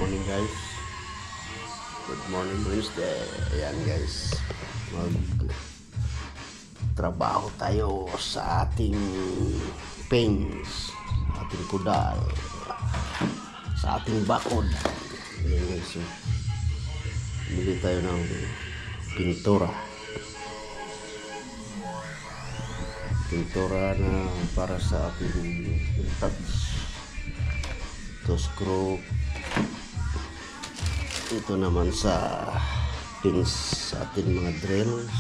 morning guys. Good morning Wednesday. Ayan guys. Trabaho tayo sa ating paints, ating kudal, sa ating bakod. Ayan guys. So, bili tayo ng pintura. Pintura na para sa ating touch. Ito screw. Ito naman sa pins sa ating mga drills.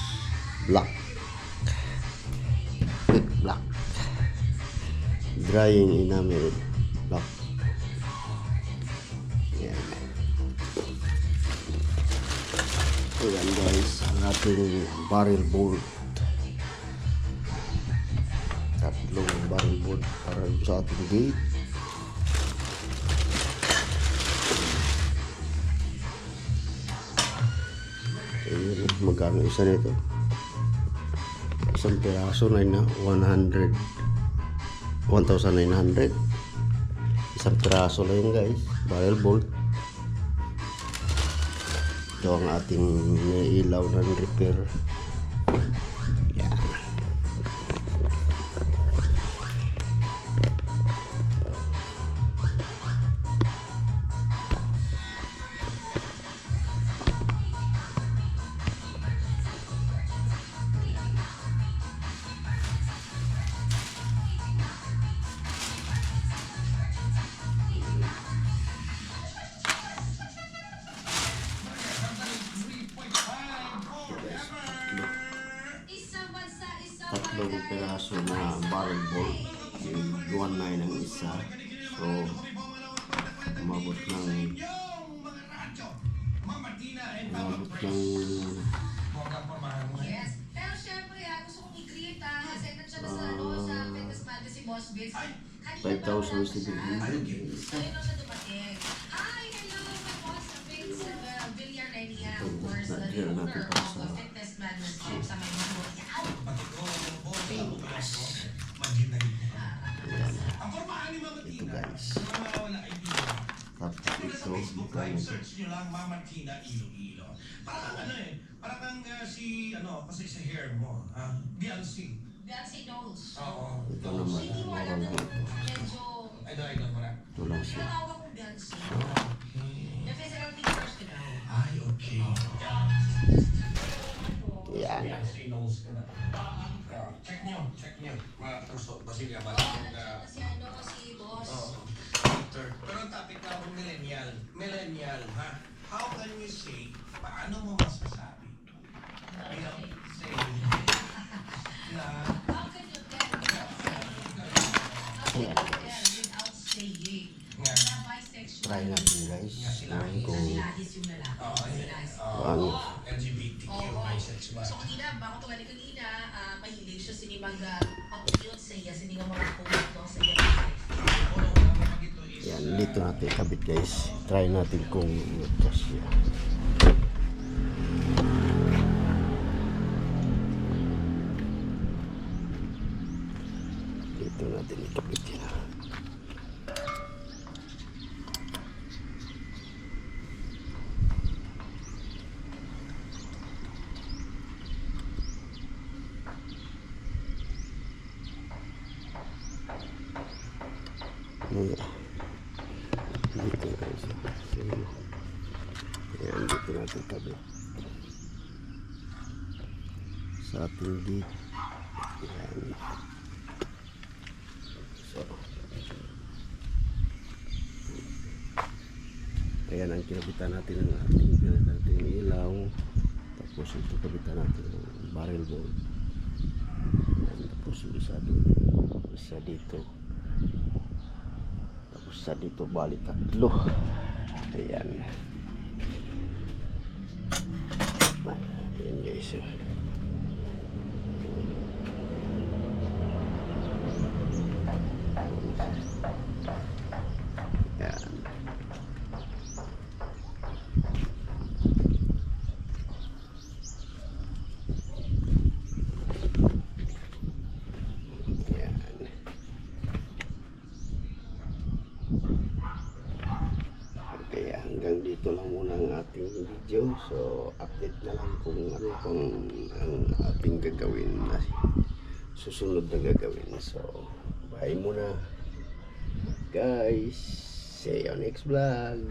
Black. Black. Drying enamel. Black. Yan. Ayan guys, ang ating barrel bolt. Tatlong barrel bolt para sa ating gate. Ayun, magkano isa nito? Isang piraso na 1,900. Isang piraso lang yun guys, barrel bolt. Ito ang ating ilaw na repair. Yan. Tatlong piraso na barrel bolt, luwan na ng isa, so umabot ng yes. Pero syempre gusto kong i-create kasi nandiyan na sa Fitness Magazine si Boss Vince. 5,000 So yun lang siya dumating. Hi, hello, my boss Vince Villarenia, of course, the owner of Fitness Magazine sa may mga ito guys. Tapos ito, search nyo lang Mama Tina Iloilo. Parang parang si kasi sa hair mo, Beyonce. Beyonce Knowles. Oo. ito naman, Hindi mo alam na medyo Idol mo na. ito lang siya. tinatawag akong Beyonce. The physical features ko daw. Ay, okay. Yan. Beyonce knows ka na. Check nyo. Mga puso, Basilia ba? Kasi si Boss. Pero ang topic na akong millennial, ha? How can you say, paano mo masasabi? Say, na, How can you tell? Without saying? nga, Na bisexual. Try natin guys. Kung Silahis yung lalaki. Silahis. ano. LGBTQ, bisexual. So kanina, baka tuwali kanina, mahilig siya sinimag-upload sa iya, sinimag mga post sa iya. Yan, dito natin kabit guys. Try natin kung kasya. Dito natin ikabit yan. Dito guys. Ayan, dito natin kabit. Sa ating gate. Ayan. So. Ayan ang kinabitan natin ng ating ilaw. Tapos ito kabitan natin ng barrel bolt. Ayan, tapos isa dito. Tapos sa dito balik tatlo. Ayan. Ayan guys. Ayan. hanggang dito lang muna ang ating video. So update na lang kung ano pang ang ating gagawin na susunod na gagawin. So bye muna guys, see you next vlog.